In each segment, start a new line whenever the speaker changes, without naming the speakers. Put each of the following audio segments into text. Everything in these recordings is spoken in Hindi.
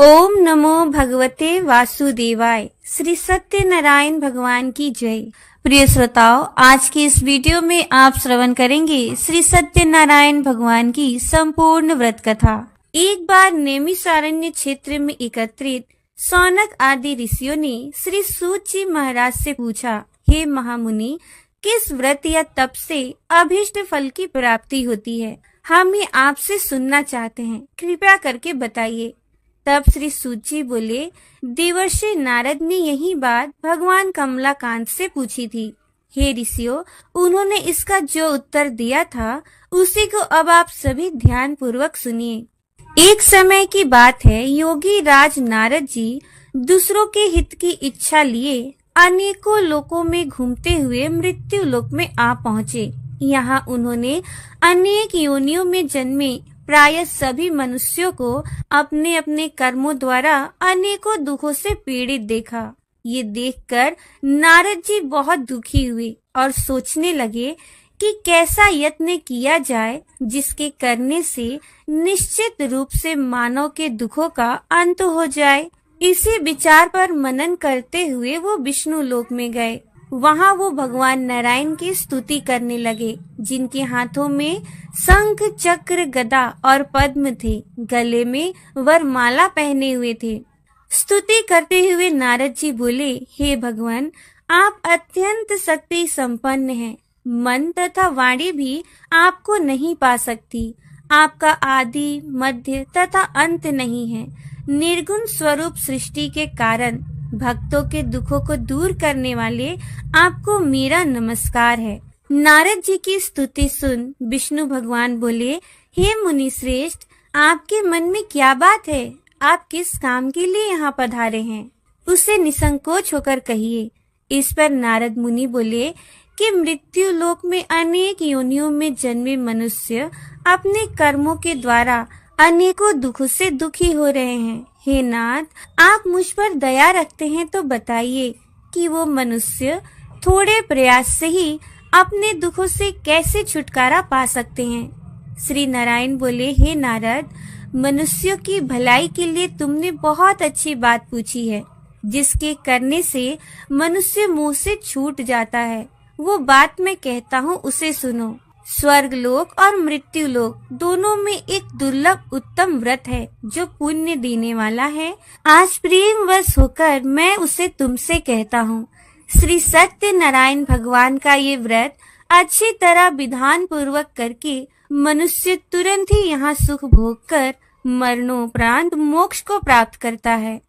ओम नमो भगवते वासुदेवाय। श्री सत्यनारायण भगवान की जय। प्रिय श्रोताओं, आज की इस वीडियो में आप श्रवण करेंगे श्री सत्यनारायण भगवान की संपूर्ण व्रत कथा। एक बार नैमिषारण्य क्षेत्र में एकत्रित शौनक आदि ऋषियों ने श्री सूत जी महाराज से पूछा, हे महामुनि, किस व्रत या तप से अभीष्ट फल की प्राप्ति होती है? हम ये आपसे सुनना चाहते हैं, कृपया करके बताइए। तब श्री सूत जी बोले, देवर्षि नारद ने यही बात भगवान कमलाकांत से पूछी थी। हे ऋषियों, उन्होंने इसका जो उत्तर दिया था उसी को अब आप सभी ध्यान पूर्वक सुनिए। एक समय की बात है, योगी राज नारद जी दूसरों के हित की इच्छा लिए अनेकों लोकों में घूमते हुए मृत्यु लोक में आ पहुँचे। यहाँ उन्होंने अनेक योनियों में जन्मे प्राय सभी मनुष्यों को अपने अपने कर्मों द्वारा अनेकों दुखों से पीड़ित देखा। ये देखकर नारद जी बहुत दुखी हुए और सोचने लगे कि कैसा यत्न किया जाए जिसके करने से निश्चित रूप से मानव के दुखों का अंत हो जाए। इसी विचार पर मनन करते हुए वो विष्णु लोक में गए। वहाँ वो भगवान नारायण की स्तुति करने लगे, जिनके हाथों में शंख, चक्र, गदा और पद्म थे। गले में वरमाला पहने हुए थे। स्तुति करते हुए नारद जी बोले, हे भगवान, आप अत्यंत शक्ति संपन्न हैं। मन तथा वाणी भी आपको नहीं पा सकती। आपका आदि, मध्य तथा अंत नहीं है। निर्गुण स्वरूप सृष्टि के कारण भक्तों के दुखों को दूर करने वाले आपको मेरा नमस्कार है। नारद जी की स्तुति सुन विष्णु भगवान बोले, हे मुनि श्रेष्ठ, आपके मन में क्या बात है? आप किस काम के लिए यहाँ पधारे हैं? उसे निसंकोच होकर कहिए। इस पर नारद मुनि बोले कि मृत्यु लोक में अनेक योनियों में जन्मे मनुष्य अपने कर्मों के द्वारा अनेकों दुखों से दुखी हो रहे हैं। हे नाथ, आप मुझ पर दया रखते हैं तो बताइए कि वो मनुष्य थोड़े प्रयास से ही अपने दुखों से कैसे छुटकारा पा सकते हैं? श्री नारायण बोले, हे नारद, मनुष्यों की भलाई के लिए तुमने बहुत अच्छी बात पूछी है। जिसके करने से मनुष्य मुंह से छूट जाता है, वो बात मैं कहता हूँ, उसे सुनो। स्वर्ग लोक और मृत्यु लोक दोनों में एक दुर्लभ उत्तम व्रत है जो पुण्य देने वाला है। आज प्रेम वश होकर मैं उसे तुमसे कहता हूँ। श्री सत्यनारायण भगवान का ये व्रत अच्छी तरह विधान पूर्वक करके मनुष्य तुरंत ही यहाँ सुख भोग कर मरणोपरांत मोक्ष को प्राप्त करता है।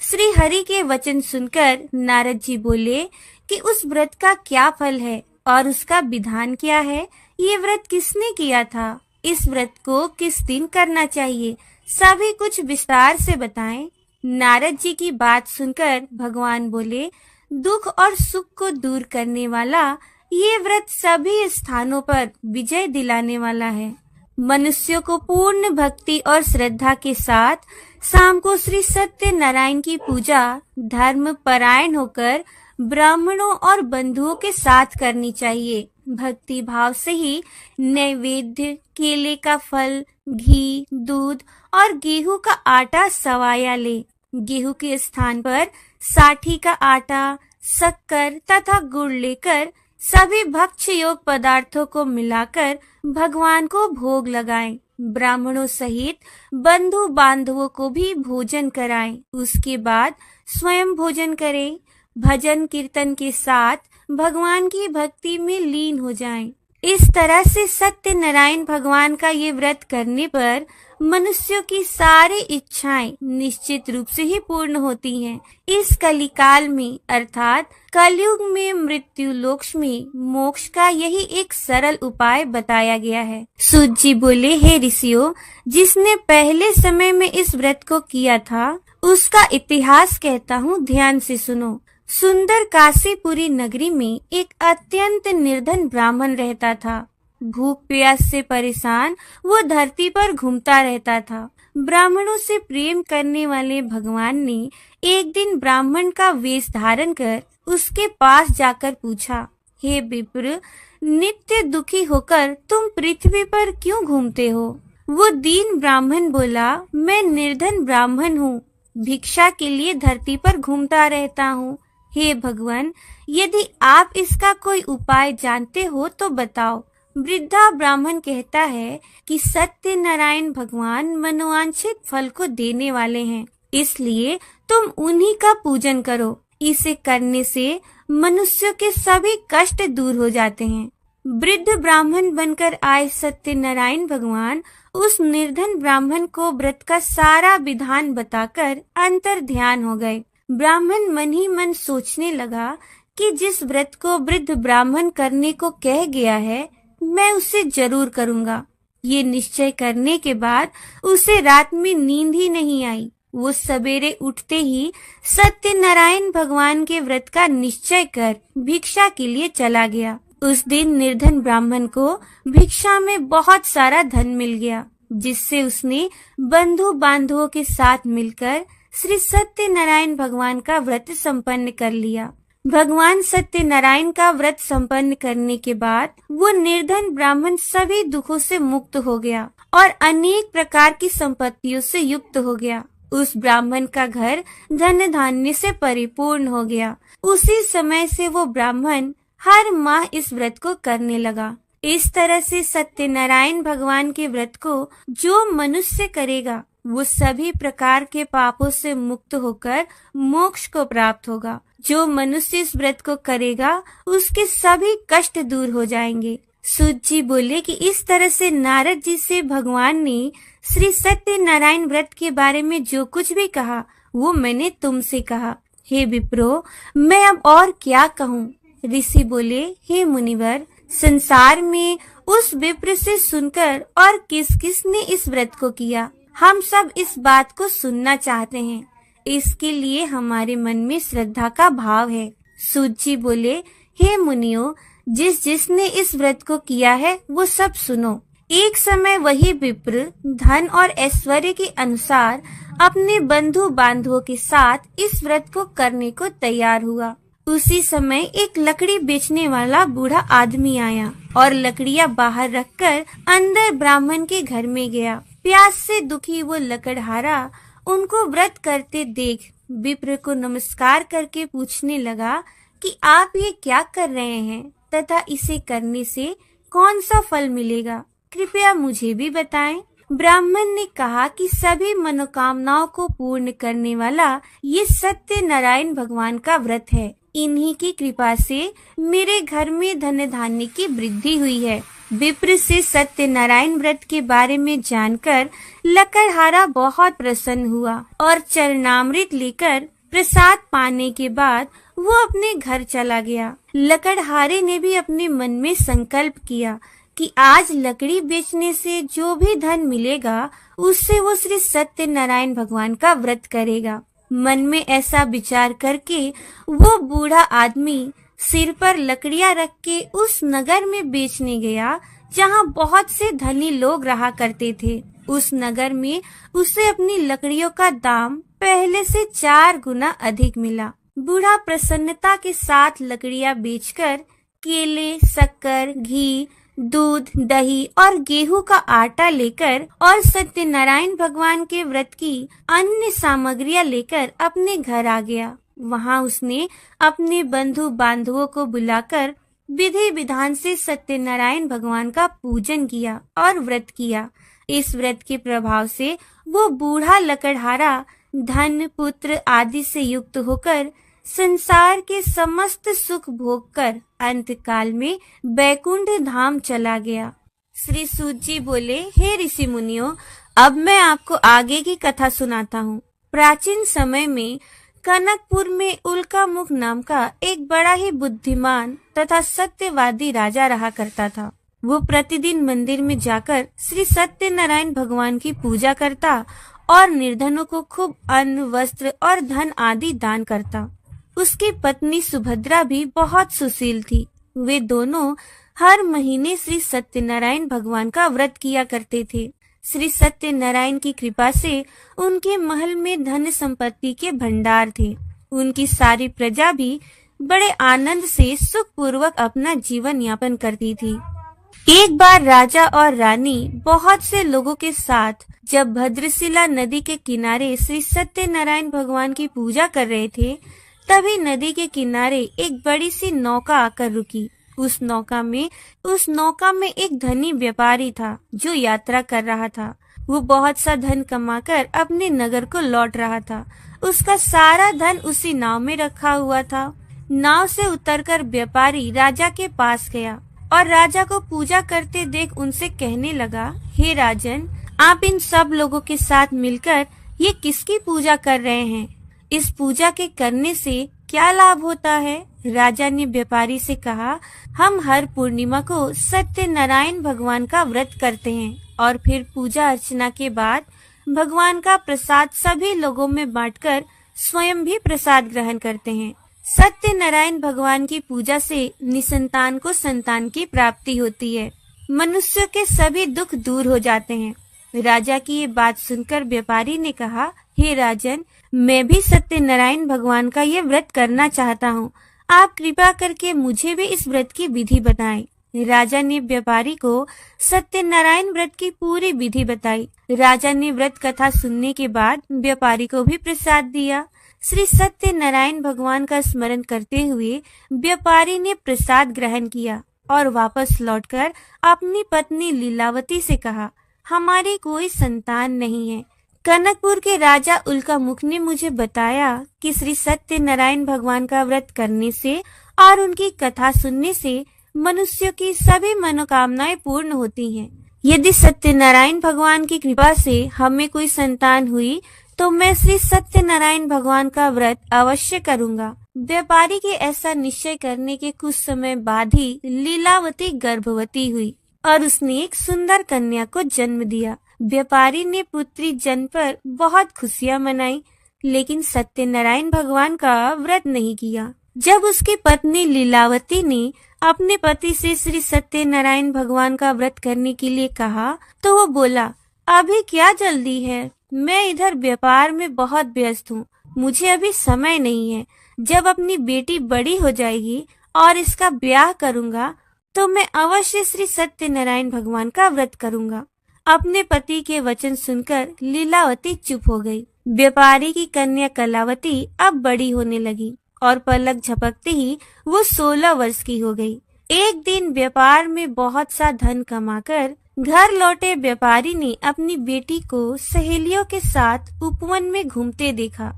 श्री हरि के वचन सुनकर नारद जी बोले कि उस व्रत का क्या फल है और उसका विधान क्या है? ये व्रत किसने किया था? इस व्रत को किस दिन करना चाहिए? सभी कुछ विस्तार से बताएं। नारद जी की बात सुनकर भगवान बोले, दुख और सुख को दूर करने वाला ये व्रत सभी स्थानों पर विजय दिलाने वाला है। मनुष्यों को पूर्ण भक्ति और श्रद्धा के साथ शाम को श्री सत्यनारायण की पूजा धर्म परायण होकर ब्राह्मणों और बंधुओं के साथ करनी चाहिए। भक्ति भाव से ही नैवेद्य, केले का फल, घी, दूध और गेहूं का आटा सवाया ले। गेहूं के स्थान पर साठी का आटा, शक्कर तथा गुड़ लेकर सभी भक्ष्य योग पदार्थों को मिलाकर भगवान को भोग लगाएं। ब्राह्मणों सहित बंधु बांधवों को भी भोजन कराएं। उसके बाद स्वयं भोजन करें। भजन कीर्तन के साथ भगवान की भक्ति में लीन हो जाएं। इस तरह से सत्यनारायण भगवान का ये व्रत करने पर मनुष्यों की सारी इच्छाएं निश्चित रूप से ही पूर्ण होती हैं। इस कलिकाल में अर्थात कलयुग में मृत्यु लोक में मोक्ष का यही एक सरल उपाय बताया गया है। सूत जी बोले, हे ऋषियों, जिसने पहले समय में इस व्रत को किया था उसका इतिहास कहता हूँ, ध्यान से सुनो। सुंदर काशीपुरी नगरी में एक अत्यंत निर्धन ब्राह्मण रहता था। भूख प्यास से परेशान वो धरती पर घूमता रहता था। ब्राह्मणों से प्रेम करने वाले भगवान ने एक दिन ब्राह्मण का वेश धारण कर उसके पास जाकर पूछा, हे विप्र, नित्य दुखी होकर तुम पृथ्वी पर क्यों घूमते हो? वो दीन ब्राह्मण बोला, मैं निर्धन ब्राह्मण हूँ। भिक्षा के लिए धरती पर घूमता रहता हूँ। हे भगवान, यदि आप इसका कोई उपाय जानते हो तो बताओ। वृद्धा ब्राह्मण कहता है कि सत्य नारायण भगवान मनोवांछित फल को देने वाले हैं, इसलिए तुम उन्हीं का पूजन करो। इसे करने से मनुष्यों के सभी कष्ट दूर हो जाते हैं। वृद्ध ब्राह्मण बनकर आए सत्यनारायण भगवान उस निर्धन ब्राह्मण को व्रत का सारा विधान बताकर अंतर ध्यान हो गए। ब्राह्मण मन ही मन सोचने लगा कि जिस व्रत को वृद्ध ब्राह्मण करने को कह गया है, मैं उसे जरूर करूंगा। ये निश्चय करने के बाद उसे रात में नींद ही नहीं आई। वो सवेरे उठते ही सत्यनारायण भगवान के व्रत का निश्चय कर भिक्षा के लिए चला गया। उस दिन निर्धन ब्राह्मण को भिक्षा में बहुत सारा धन मिल गया, जिससे उसने बंधु बांधवों के साथ मिलकर श्री सत्यनारायण भगवान का व्रत संपन्न कर लिया। भगवान सत्यनारायण का व्रत संपन्न करने के बाद वो निर्धन ब्राह्मण सभी दुखों से मुक्त हो गया और अनेक प्रकार की संपत्तियों से युक्त हो गया। उस ब्राह्मण का घर धन धान्य से परिपूर्ण हो गया। उसी समय से वो ब्राह्मण हर माह इस व्रत को करने लगा। इस तरह से सत्यनारायण भगवान के व्रत को जो मनुष्य करेगा, वो सभी प्रकार के पापों से मुक्त होकर मोक्ष को प्राप्त होगा। जो मनुष्य इस व्रत को करेगा, उसके सभी कष्ट दूर हो जाएंगे। सूत जी बोले कि इस तरह से नारद जी से भगवान ने श्री सत्यनारायण व्रत के बारे में जो कुछ भी कहा, वो मैंने तुमसे कहा। हे विप्रो, मैं अब और क्या कहूँ? ऋषि बोले, हे मुनिवर, संसार में उस विप्र से सुनकर और किस किस ने इस व्रत को किया, हम सब इस बात को सुनना चाहते हैं। इसके लिए हमारे मन में श्रद्धा का भाव है। सूत जी बोले, हे मुनियों, जिसने इस व्रत को किया है वो सब सुनो। एक समय वही विप्र धन और ऐश्वर्य के अनुसार अपने बंधु बांधवों के साथ इस व्रत को करने को तैयार हुआ। उसी समय एक लकड़ी बेचने वाला बूढ़ा आदमी आया और लकड़ियां बाहर रखकर अंदर ब्राह्मण के घर में गया। प्यास से दुखी वो लकड़हारा उनको व्रत करते देख विप्र को नमस्कार करके पूछने लगा कि आप ये क्या कर रहे हैं तथा इसे करने से कौन सा फल मिलेगा, कृपया मुझे भी बताएं। ब्राह्मण ने कहा कि सभी मनोकामनाओं को पूर्ण करने वाला ये सत्यनारायण भगवान का व्रत है। इन्हीं की कृपा से मेरे घर में धन धान्य की वृद्धि हुई है। विप्र से सत्यनारायण व्रत के बारे में जानकर लकड़हारा बहुत प्रसन्न हुआ और चरणामृत लेकर प्रसाद पाने के बाद वो अपने घर चला गया। लकड़हारे ने भी अपने मन में संकल्प किया कि आज लकड़ी बेचने से जो भी धन मिलेगा, उससे वो श्री सत्यनारायण भगवान का व्रत करेगा। मन में ऐसा विचार करके वो बूढ़ा आदमी सिर पर लकड़ियां रख के उस नगर में बेचने गया जहाँ बहुत से धनी लोग रहा करते थे। उस नगर में उसे अपनी लकड़ियों का दाम पहले से 4 गुना अधिक मिला। बूढ़ा प्रसन्नता के साथ लकड़ियां बेचकर केले, शक्कर, घी, दूध, दही और गेहूं का आटा लेकर और सत्यनारायण भगवान के व्रत की अन्य सामग्रियां लेकर अपने घर आ गया। वहां उसने अपने बंधु बांधवों को बुलाकर विधि विधान से सत्यनारायण भगवान का पूजन किया और व्रत किया। इस व्रत के प्रभाव से वो बूढ़ा लकड़हारा धन, पुत्र आदि से युक्त होकर संसार के समस्त सुख भोग कर अंतकाल में बैकुंठ धाम चला गया। श्री सूत जी बोले, हे ऋषि मुनियों, अब मैं आपको आगे की कथा सुनाता हूँ। प्राचीन समय में कनकपुर में उल्कामुख नाम का एक बड़ा ही बुद्धिमान तथा सत्यवादी राजा रहा करता था। वो प्रतिदिन मंदिर में जाकर श्री सत्यनारायण भगवान की पूजा करता और निर्धनों को खूब अन्न, वस्त्र और धन आदि दान करता। उसकी पत्नी सुभद्रा भी बहुत सुशील थी। वे दोनों हर महीने श्री सत्यनारायण भगवान का व्रत किया करते थे। श्री सत्यनारायण की कृपा से उनके महल में धन संपत्ति के भंडार थे। उनकी सारी प्रजा भी बड़े आनंद से सुख पूर्वक अपना जीवन यापन करती थी। एक बार राजा और रानी बहुत से लोगों के साथ जब भद्रशिला नदी के किनारे श्री सत्यनारायण भगवान की पूजा कर रहे थे, तभी नदी के किनारे एक बड़ी सी नौका आकर रुकी। उस नौका में एक धनी व्यापारी था जो यात्रा कर रहा था। वो बहुत सा धन कमाकर अपने नगर को लौट रहा था। उसका सारा धन उसी नाव में रखा हुआ था। नाव से उतरकर व्यापारी राजा के पास गया और राजा को पूजा करते देख उनसे कहने लगा, हे राजन, आप इन सब लोगों के साथ मिलकर ये किसकी पूजा कर रहे हैं? इस पूजा के करने से क्या लाभ होता है? राजा ने व्यापारी से कहा, हम हर पूर्णिमा को सत्यनारायण भगवान का व्रत करते हैं और फिर पूजा अर्चना के बाद भगवान का प्रसाद सभी लोगों में बांटकर स्वयं भी प्रसाद ग्रहण करते हैं। सत्यनारायण भगवान की पूजा से निसंतान को संतान की प्राप्ति होती है। मनुष्य के सभी दुख दूर हो जाते हैं। राजा की ये बात सुनकर व्यापारी ने कहा, हे राजन, मैं भी सत्यनारायण भगवान का ये व्रत करना चाहता हूँ। आप कृपा करके मुझे भी इस व्रत की विधि बताएं। राजा ने व्यापारी को सत्यनारायण व्रत की पूरी विधि बताई। राजा ने व्रत कथा सुनने के बाद व्यापारी को भी प्रसाद दिया। श्री सत्यनारायण भगवान का स्मरण करते हुए व्यापारी ने प्रसाद ग्रहण किया और वापस लौटकर अपनी पत्नी लीलावती से कहा, हमारी कोई संतान नहीं है। कनकपुर के राजा उल्कामुख ने मुझे बताया कि श्री सत्यनारायण भगवान का व्रत करने से और उनकी कथा सुनने से मनुष्यों की सभी मनोकामनाएं पूर्ण होती हैं। यदि सत्यनारायण भगवान की कृपा से हमें कोई संतान हुई तो मैं श्री सत्यनारायण भगवान का व्रत अवश्य करूंगा। व्यापारी के ऐसा निश्चय करने के कुछ समय बाद ही लीलावती गर्भवती हुई और उसने एक सुंदर कन्या को जन्म दिया। व्यापारी ने पुत्री जन्म पर बहुत खुशियां मनाई, लेकिन सत्यनारायण भगवान का व्रत नहीं किया। जब उसकी पत्नी लीलावती ने अपने पति से श्री सत्यनारायण भगवान का व्रत करने के लिए कहा, तो वो बोला, अभी क्या जल्दी है, मैं इधर व्यापार में बहुत व्यस्त हूँ, मुझे अभी समय नहीं है। जब अपनी बेटी बड़ी हो जाएगी और इसका ब्याह करूँगा तो मैं अवश्य श्री सत्यनारायण भगवान का व्रत करूँगा। अपने पति के वचन सुनकर लीलावती चुप हो गई। व्यापारी की कन्या कलावती अब बड़ी होने लगी और पलक झपकते ही वो 16 वर्ष की हो गई। एक दिन व्यापार में बहुत सा धन कमाकर घर लौटे व्यापारी ने अपनी बेटी को सहेलियों के साथ उपवन में घूमते देखा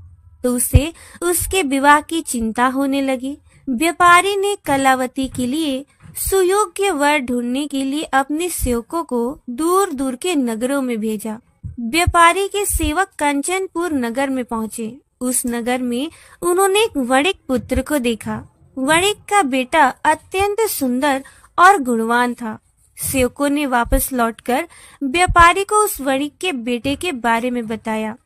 तो उसे उसके विवाह की चिंता होने लगी। व्यापारी ने कलावती के लिए सुयोग्य वर ढूंढने के लिए अपने सेवकों को दूर दूर के नगरों में भेजा। व्यापारी के सेवक कंचनपुर नगर में पहुँचे। उस नगर में उन्होंने एक वणिक पुत्र को देखा। वणिक का बेटा अत्यंत सुंदर और गुणवान था। सेवकों ने वापस लौटकर व्यापारी को उस वणिक के बेटे के बारे में बताया।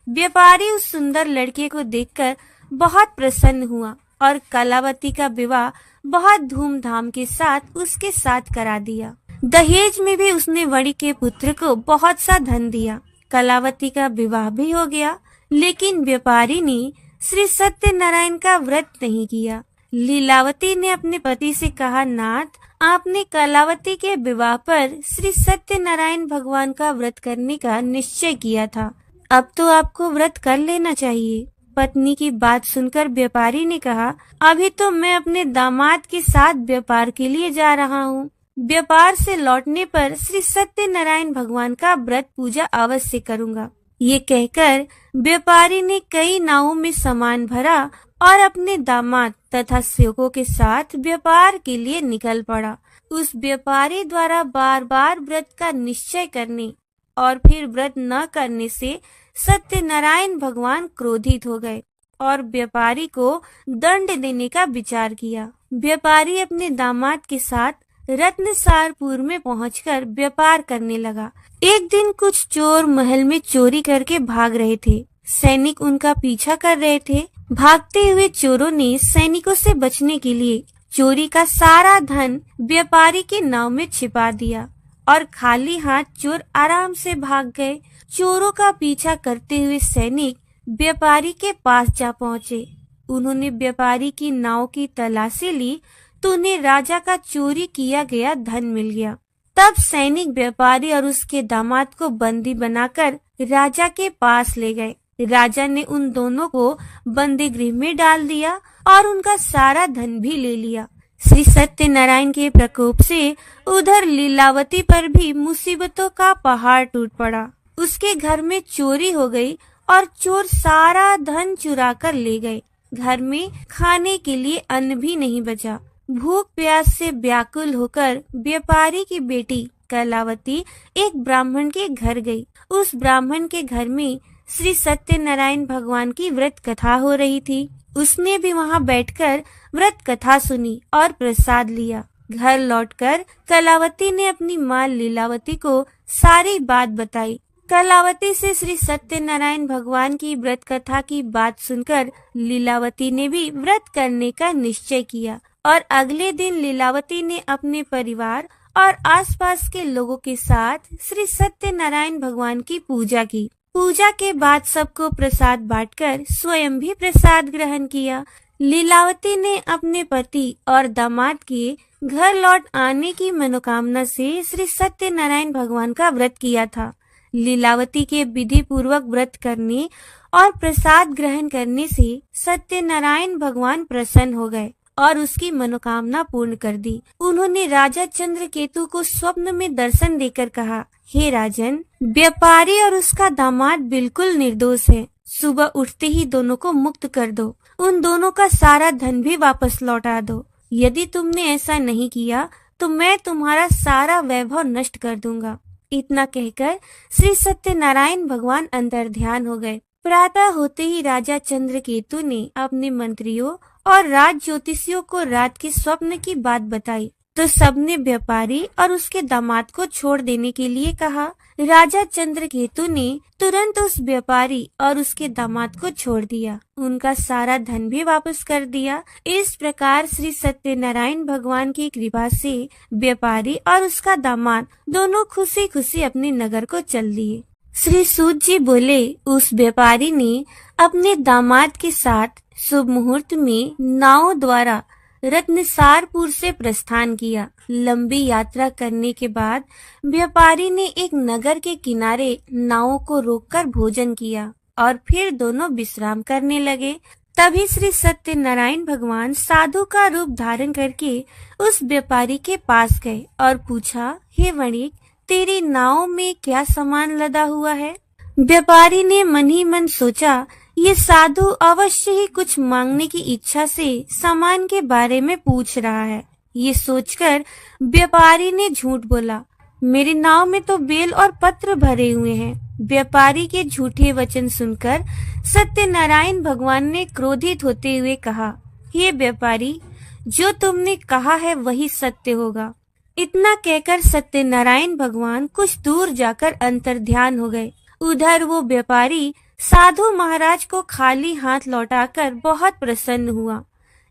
व्यापारी उस सुंदर लड़के को देखकर बहुत प्रसन्न हुआ और कलावती का विवाह बहुत धूमधाम के साथ उसके साथ करा दिया। दहेज में भी उसने वणिक के पुत्र को बहुत सा धन दिया। कलावती का विवाह भी हो गया, लेकिन व्यापारी ने श्री सत्यनारायण का व्रत नहीं किया। लीलावती ने अपने पति से कहा, नाथ, आपने कलावती के विवाह पर श्री सत्यनारायण भगवान का व्रत करने का निश्चय किया था, अब तो आपको व्रत कर लेना चाहिए। पत्नी की बात सुनकर व्यापारी ने कहा, अभी तो मैं अपने दामाद के साथ व्यापार के लिए जा रहा हूँ। व्यापार से लौटने पर श्री सत्यनारायण भगवान का व्रत पूजा अवश्य करूँगा। ये कहकर व्यापारी ने कई नावों में सामान भरा और अपने दामाद तथा सेवकों के साथ व्यापार के लिए निकल पड़ा। उस व्यापारी द्वारा बार बार व्रत का निश्चय करने और फिर व्रत न करने से सत्यनारायण भगवान क्रोधित हो गए और व्यापारी को दंड देने का विचार किया। व्यापारी अपने दामाद के साथ रत्नसारपुर में पहुंचकर व्यापार करने लगा। एक दिन कुछ चोर महल में चोरी करके भाग रहे थे। सैनिक उनका पीछा कर रहे थे। भागते हुए चोरों ने सैनिकों से बचने के लिए चोरी का सारा धन व्यापारी के नाव में छिपा दिया और खाली हाथ चोर आराम से भाग गए। चोरों का पीछा करते हुए सैनिक व्यापारी के पास जा पहुँचे। उन्होंने व्यापारी की नाव की तलाशी ली तो उन्हें राजा का चोरी किया गया धन मिल गया। तब सैनिक व्यापारी और उसके दामाद को बंदी बनाकर राजा के पास ले गए। राजा ने उन दोनों को बंदी गृह में डाल दिया और उनका सारा धन भी ले लिया। श्री सत्यनारायण के प्रकोप से उधर लीलावती पर भी मुसीबतों का पहाड़ टूट पड़ा। उसके घर में चोरी हो गई और चोर सारा धन चुरा कर ले गए। घर में खाने के लिए अन्न भी नहीं बचा। भूख प्यास से व्याकुल होकर व्यापारी की बेटी कलावती एक ब्राह्मण के घर गई। उस ब्राह्मण के घर में श्री सत्यनारायण भगवान की व्रत कथा हो रही थी। उसने भी वहां बैठकर व्रत कथा सुनी और प्रसाद लिया। घर लौटकर कलावती ने अपनी माँ लीलावती को सारी बात बताई। कलावती से श्री सत्यनारायण भगवान की व्रत कथा की बात सुनकर लीलावती ने भी व्रत करने का निश्चय किया और अगले दिन लीलावती ने अपने परिवार और आसपास के लोगों के साथ श्री सत्यनारायण भगवान की पूजा की। पूजा के बाद सबको प्रसाद बांटकर स्वयं भी प्रसाद ग्रहण किया। लीलावती ने अपने पति और दामाद के घर लौट आने की मनोकामना से श्री सत्यनारायण भगवान का व्रत किया था। लीलावती के विधि पूर्वक व्रत करने और प्रसाद ग्रहण करने से सत्यनारायण भगवान प्रसन्न हो गए और उसकी मनोकामना पूर्ण कर दी। उन्होंने राजा चंद्रकेतु को स्वप्न में दर्शन देकर कहा, हे राजन, व्यापारी और उसका दामाद बिल्कुल निर्दोष है। सुबह उठते ही दोनों को मुक्त कर दो। उन दोनों का सारा धन भी वापस लौटा दो। यदि तुमने ऐसा नहीं किया तो मैं तुम्हारा सारा वैभव नष्ट कर दूंगा। इतना कहकर श्री सत्यनारायण भगवान अंतर्ध्यान हो गए। प्रातः होते ही राजा चंद्रकेतु ने अपने मंत्रियों और राज ज्योतिषियों को रात के स्वप्न की बात बताई तो सबने व्यापारी और उसके दामाद को छोड़ देने के लिए कहा। राजा चंद्रकेतु ने तुरंत उस व्यापारी और उसके दामाद को छोड़ दिया। उनका सारा धन भी वापस कर दिया। इस प्रकार श्री सत्यनारायण भगवान की कृपा से व्यापारी और उसका दामाद दोनों खुशी खुशी अपने नगर को चल दिए। श्री सूत जी बोले, उस व्यापारी ने अपने दामाद के साथ शुभ मुहूर्त में नाव द्वारा रत्नसारपुर से प्रस्थान किया। लंबी यात्रा करने के बाद व्यापारी ने एक नगर के किनारे नावों को रोककर भोजन किया और फिर दोनों विश्राम करने लगे। तभी श्री सत्यनारायण भगवान साधु का रूप धारण करके उस व्यापारी के पास गए और पूछा, हे वणिक, तेरी नाव में क्या सामान लदा हुआ है? व्यापारी ने मन ही मन सोचा, ये साधु अवश्य ही कुछ मांगने की इच्छा से सामान के बारे में पूछ रहा है। ये सोचकर व्यापारी ने झूठ बोला, मेरी नाव में तो बेल और पत्र भरे हुए हैं। व्यापारी के झूठे वचन सुनकर सत्यनारायण भगवान ने क्रोधित होते हुए कहा, हे व्यापारी, जो तुमने कहा है वही सत्य होगा। इतना कहकर सत्यनारायण भगवान कुछ दूर जाकर अंतर्ध्यान हो गए। उधर वो व्यापारी साधु महाराज को खाली हाथ लौटाकर बहुत प्रसन्न हुआ।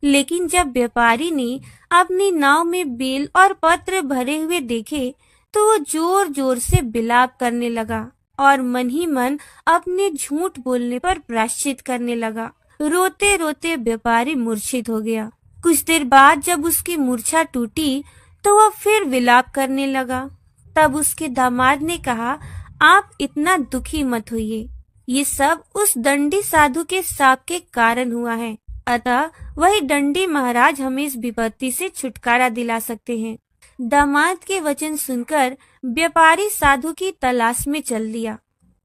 लेकिन जब व्यापारी ने अपनी नाव में बेल और पत्र भरे हुए देखे तो वो जोर जोर से विलाप करने लगा और मन ही मन अपने झूठ बोलने पर प्रायश्चित करने लगा। रोते रोते व्यापारी मूर्छित हो गया। कुछ देर बाद जब उसकी मूर्छा टूटी तो वह फिर विलाप करने लगा। तब उसके दामाद ने कहा, आप इतना दुखी मत होइए, ये सब उस दंडी साधु के शाप के कारण हुआ है। अतः वही दंडी महाराज हमें इस विपत्ति से छुटकारा दिला सकते हैं। दामाद के वचन सुनकर व्यापारी साधु की तलाश में चल दिया।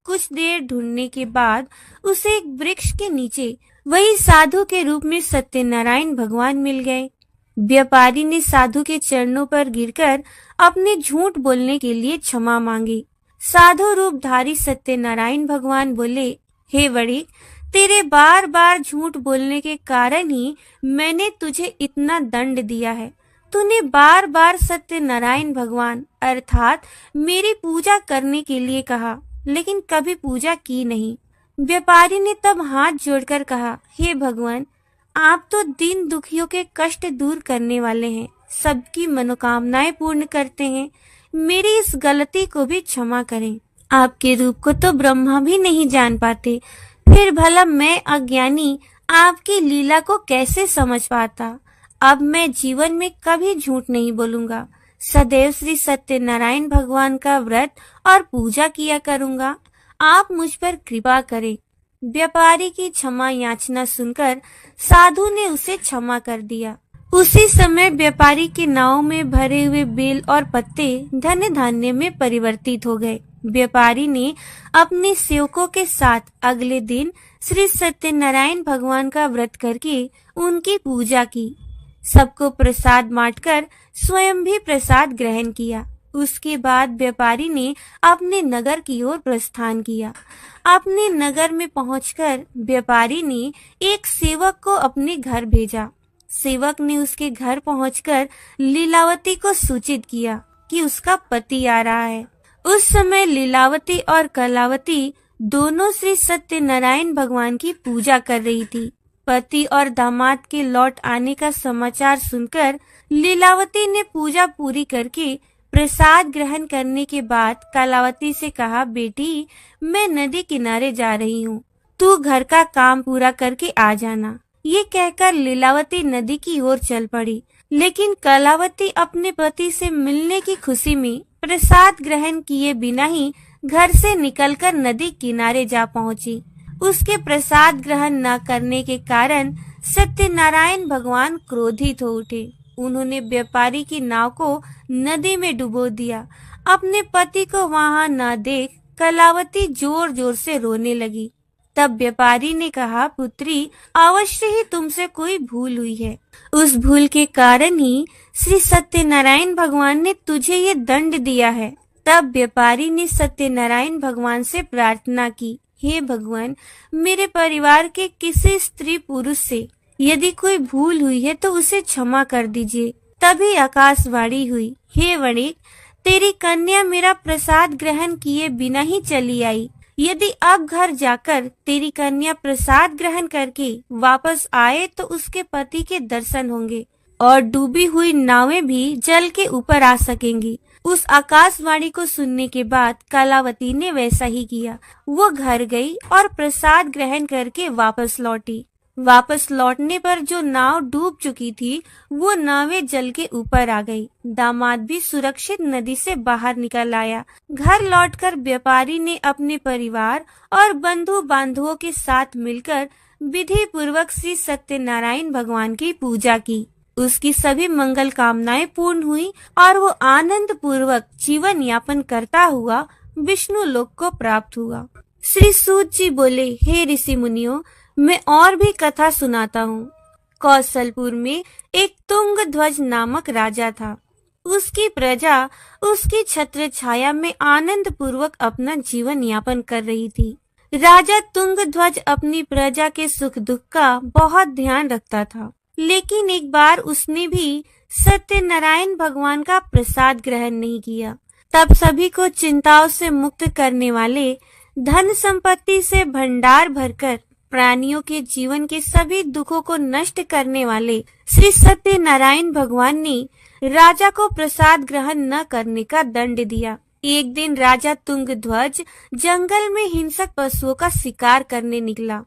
कुछ देर ढूंढने के बाद उसे एक वृक्ष के नीचे वही साधु के रूप में सत्यनारायण भगवान मिल गए। व्यापारी ने साधु के चरणों पर गिरकर अपने झूठ बोलने के लिए क्षमा मांगी। साधु रूपधारी सत्यनारायण भगवान बोले, हे वणिक, तेरे बार बार झूठ बोलने के कारण ही मैंने तुझे इतना दंड दिया है। तूने बार बार सत्यनारायण भगवान अर्थात मेरी पूजा करने के लिए कहा, लेकिन कभी पूजा की नहीं। व्यापारी ने तब हाथ जोड़कर कहा, हे भगवान, आप तो दीन दुखियों के कष्ट दूर करने वाले हैं, सबकी मनोकामनाएं पूर्ण करते हैं। मेरी इस गलती को भी क्षमा करें। आपके रूप को तो ब्रह्मा भी नहीं जान पाते, फिर भला मैं अज्ञानी आपकी लीला को कैसे समझ पाता। अब मैं जीवन में कभी झूठ नहीं बोलूंगा। सदैव श्री सत्यनारायण भगवान का व्रत और पूजा किया करूँगा। आप मुझ पर कृपा करें। व्यापारी की क्षमा याचना सुनकर साधु ने उसे क्षमा कर दिया। उसी समय व्यापारी के नाव में भरे हुए बेल और पत्ते धन धान्य में परिवर्तित हो गए। व्यापारी ने अपने सेवकों के साथ अगले दिन श्री सत्यनारायण भगवान का व्रत करके उनकी पूजा की। सबको प्रसाद बांटकर स्वयं भी प्रसाद ग्रहण किया। उसके बाद व्यापारी ने अपने नगर की ओर प्रस्थान किया। अपने नगर में पहुंचकर व्यापारी ने एक सेवक को अपने घर भेजा। सेवक ने उसके घर पहुंचकर लीलावती को सूचित किया कि उसका पति आ रहा है। उस समय लीलावती और कलावती दोनों श्री सत्यनारायण भगवान की पूजा कर रही थी। पति और दामाद के लौट आने का समाचार सुनकर लीलावती ने पूजा पूरी करके प्रसाद ग्रहण करने के बाद कलावती से कहा, बेटी मैं नदी किनारे जा रही हूँ, तू घर का काम पूरा करके आ जाना। ये कहकर लीलावती नदी की ओर चल पड़ी, लेकिन कलावती अपने पति से मिलने की खुशी में प्रसाद ग्रहण किए बिना ही घर से निकलकर नदी किनारे जा पहुंची। उसके प्रसाद ग्रहण न करने के कारण सत्यनारायण भगवान क्रोधित हो उठे। उन्होंने व्यापारी की नाव को नदी में डुबो दिया। अपने पति को वहां न देख कलावती जोर जोर से रोने लगी। तब व्यापारी ने कहा, पुत्री अवश्य ही तुमसे कोई भूल हुई है। उस भूल के कारण ही श्री सत्यनारायण भगवान ने तुझे ये दंड दिया है। तब व्यापारी ने सत्यनारायण भगवान से प्रार्थना की, हे भगवान, मेरे परिवार के किसी स्त्री पुरुष से यदि कोई भूल हुई है तो उसे क्षमा कर दीजिए। तभी आकाशवाणी हुई, हे वणिक, तेरी कन्या मेरा प्रसाद ग्रहण किए बिना ही चली आई। यदि अब घर जाकर तेरी कन्या प्रसाद ग्रहण करके वापस आए तो उसके पति के दर्शन होंगे और डूबी हुई नावें भी जल के ऊपर आ सकेंगी। उस आकाशवाणी को सुनने के बाद कलावती ने वैसा ही किया। वो घर गई और प्रसाद ग्रहण करके वापस लौटी। वापस लौटने पर जो नाव डूब चुकी थी वो नावें जल के ऊपर आ गई। दामाद भी सुरक्षित नदी से बाहर निकल आया। घर लौटकर व्यापारी ने अपने परिवार और बंधु बांधवों के साथ मिलकर विधि पूर्वक श्री सत्यनारायण भगवान की पूजा की। उसकी सभी मंगल कामनाएं पूर्ण हुई और वो आनंद पूर्वक जीवन यापन करता हुआ विष्णु लोक को प्राप्त हुआ। श्री सूत जी बोले, हे ऋषि मुनियों, मैं और भी कथा सुनाता हूँ। कौशलपुर में एक तुंग ध्वज नामक राजा था। उसकी प्रजा उसकी छत्र छाया में आनंद पूर्वक अपना जीवन यापन कर रही थी। राजा तुंग ध्वज अपनी प्रजा के सुख दुख का बहुत ध्यान रखता था, लेकिन एक बार उसने भी सत्यनारायण भगवान का प्रसाद ग्रहण नहीं किया। तब सभी को चिंताओं से मुक्त करने वाले, धन संपत्ति से भंडार भरकर प्राणियों के जीवन के सभी दुखों को नष्ट करने वाले श्री सत्यनारायण भगवान ने राजा को प्रसाद ग्रहण न करने का दंड दिया। एक दिन राजा तुंग ध्वज जंगल में हिंसक पशुओं का शिकार करने निकला।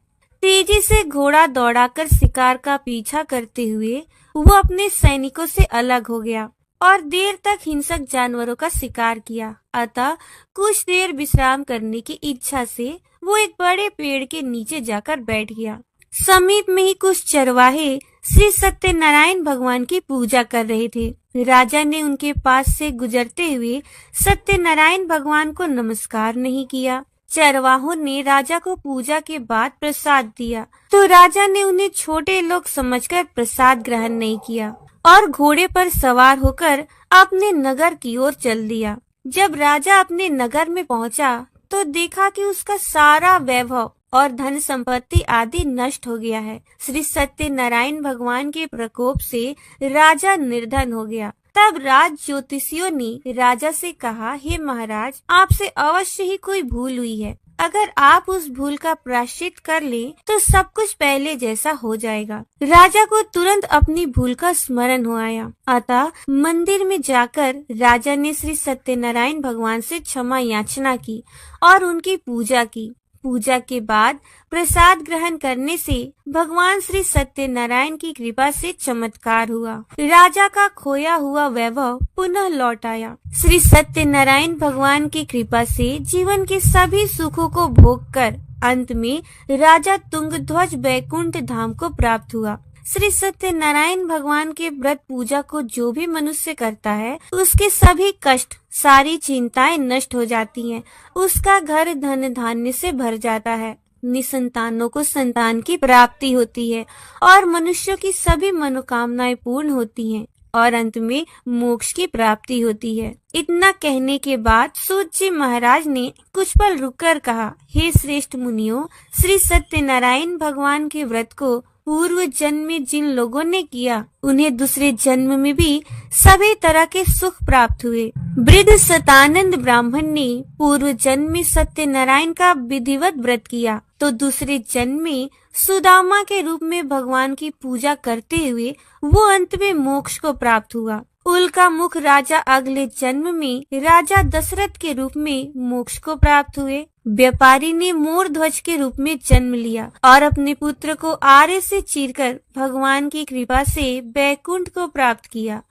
तेजी से घोड़ा दौड़ाकर शिकार का पीछा करते हुए वो अपने सैनिकों से अलग हो गया और देर तक हिंसक जानवरों का शिकार किया। अतः कुछ देर विश्राम करने की इच्छा से वो एक बड़े पेड़ के नीचे जाकर बैठ गया। समीप में ही कुछ चरवाहे श्री सत्यनारायण भगवान की पूजा कर रहे थे। राजा ने उनके पास से गुजरते हुए सत्यनारायण भगवान को नमस्कार नहीं किया। चरवाहों ने राजा को पूजा के बाद प्रसाद दिया तो राजा ने उन्हें छोटे लोग समझकर प्रसाद ग्रहण नहीं किया और घोड़े पर सवार होकर अपने नगर की ओर चल दिया। जब राजा अपने नगर में पहुंचा तो देखा कि उसका सारा वैभव और धन संपत्ति आदि नष्ट हो गया है। श्री सत्यनारायण भगवान के प्रकोप से राजा निर्धन हो गया। तब राज ज्योतिषियों ने राजा से कहा, हे महाराज, आपसे अवश्य ही कोई भूल हुई है। अगर आप उस भूल का प्रायश्चित कर लें तो सब कुछ पहले जैसा हो जाएगा। राजा को तुरंत अपनी भूल का स्मरण हो आया। अतः मंदिर में जाकर राजा ने श्री सत्यनारायण भगवान से क्षमा याचना की और उनकी पूजा की। पूजा के बाद प्रसाद ग्रहण करने से भगवान श्री सत्यनारायण की कृपा से चमत्कार हुआ। राजा का खोया हुआ वैभव पुनः लौट आया। श्री सत्यनारायण भगवान की कृपा से जीवन के सभी सुखों को भोग कर अंत में राजा तुंगध्वज बैकुंठ धाम को प्राप्त हुआ। श्री सत्यनारायण भगवान के व्रत पूजा को जो भी मनुष्य करता है उसके सभी कष्ट, सारी चिंताएं नष्ट हो जाती हैं। उसका घर धन धान्य से भर जाता है। निसंतानों को संतान की प्राप्ति होती है और मनुष्यों की सभी मनोकामनाएं पूर्ण होती हैं और अंत में मोक्ष की प्राप्ति होती है। इतना कहने के बाद सूत जी महाराज ने कुछ पल रुककर कहा, हे श्रेष्ठ मुनियों, श्री सत्यनारायण भगवान के व्रत को पूर्व जन्म में जिन लोगों ने किया उन्हें दूसरे जन्म में भी सभी तरह के सुख प्राप्त हुए। वृद्ध सतानंद ब्राह्मण ने पूर्व जन्म में सत्यनारायण का विधिवत व्रत किया तो दूसरे जन्म में सुदामा के रूप में भगवान की पूजा करते हुए वो अंत में मोक्ष को प्राप्त हुआ। उल्का मुख राजा अगले जन्म में राजा दशरथ के रूप में मोक्ष को प्राप्त हुए। व्यापारी ने मोर ध्वज के रूप में जन्म लिया और अपने पुत्र को आरे से चीरकर भगवान की कृपा से बैकुंठ को प्राप्त किया।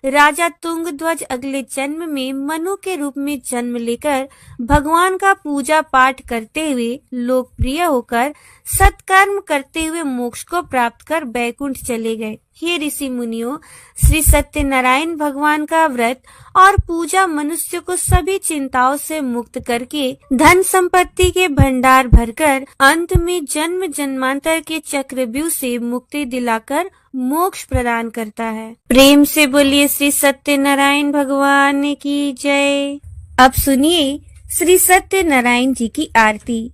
राजा तुंगध्वज अगले जन्म में मनु के रूप में जन्म लेकर भगवान का पूजा पाठ करते हुए लोकप्रिय होकर सत्कर्म करते हुए मोक्ष को प्राप्त कर बैकुंठ चले गए। हे ऋषि मुनियों, श्री सत्यनारायण भगवान का व्रत और पूजा मनुष्य को सभी चिंताओं से मुक्त करके धन संपत्ति के भंडार भरकर अंत में जन्म जन्मांतर के चक्रव्यूह से मुक्ति दिलाकर मोक्ष प्रदान करता है। प्रेम से बोलिए श्री सत्यनारायण भगवान की जय। अब सुनिए श्री सत्यनारायण जी की आरती।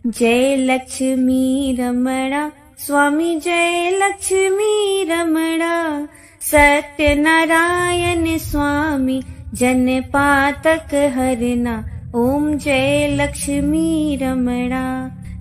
जय लक्ष्मी रमणा स्वामी, जय लक्ष्मी रमणा, सत्यनारायण स्वामी जन पातक हरना। ओम जय लक्ष्मी रमणा।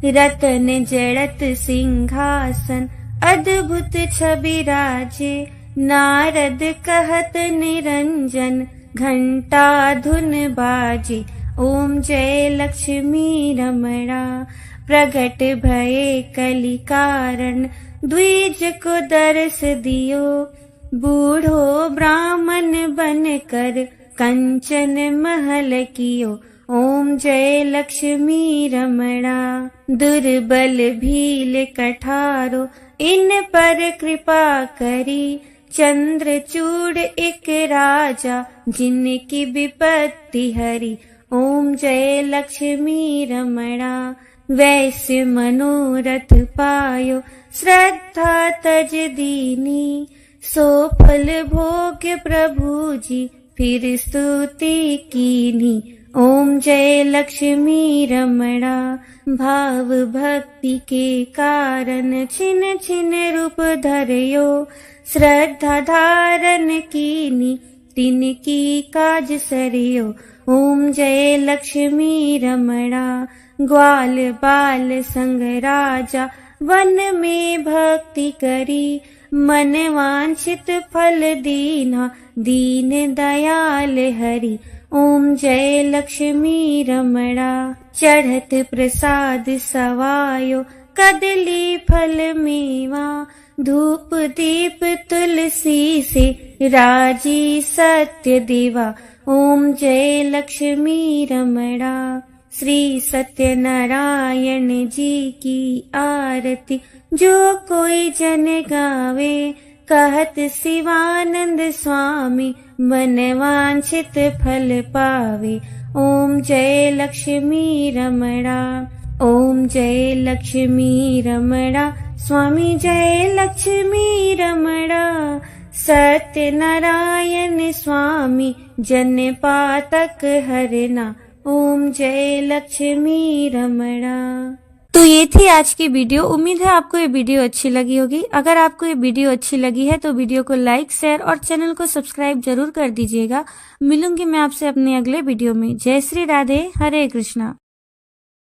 रतन जड़त सिंहासन अद्भुत छवि राजे, नारद कहत निरंजन घंटा धुन बाजे। ओम जय लक्ष्मी रमणा। प्रगट भये कलि कारण द्विज को दर्श दियो, बूढ़ो ब्राह्मण बन कर कंचन महल कियो। ओम जय लक्ष्मी रमणा। दुर्बल भील कठारो इन पर कृपा करी, चंद्रचूड़ एक राजा जिनकी विपत्ति हरी। ओम जय लक्ष्मी रमणा। वैश्य मनोरथ पायो श्रद्धा तज दीनी, सो फल भोग प्रभु जी फिर स्तुति कीनी। ओम जय लक्ष्मी रमणा। भाव भक्ति के कारण छिन छिन रूप धरयो, श्रद्धा धारण कीनी तिनकी काज सरियो। ओम जय लक्ष्मी रमणा। ग्वाल बाल संग राजा वन में भक्ति करी, मन वांछित फल दीना दीन दयाल हरि। ओम जय लक्ष्मी रमणा। चढ़त प्रसाद सवायो कदली फल मेवा, धूप दीप तुलसी से राजी सत्य देवा। ओम जय लक्ष्मी रमणा। श्री सत्यनारायण जी की आरती जो कोई जन गावे, कहत शिवानंद स्वामी मन वांछित फल पावे। ओम जय लक्ष्मी रमणा। ओम जय लक्ष्मी रमणा। स्वामी जय लक्ष्मी रमणा। सत्यनारायण स्वामी जन पातक हरना। ओम जय लक्ष्मी रमणा। तो ये थी आज की वीडियो। उम्मीद है आपको ये वीडियो अच्छी लगी होगी। अगर आपको ये वीडियो अच्छी लगी है तो वीडियो को लाइक, शेयर और चैनल को सब्सक्राइब जरूर कर दीजिएगा। मिलूंगी मैं आपसे अपने अगले वीडियो में। जय श्री राधे, हरे कृष्णा।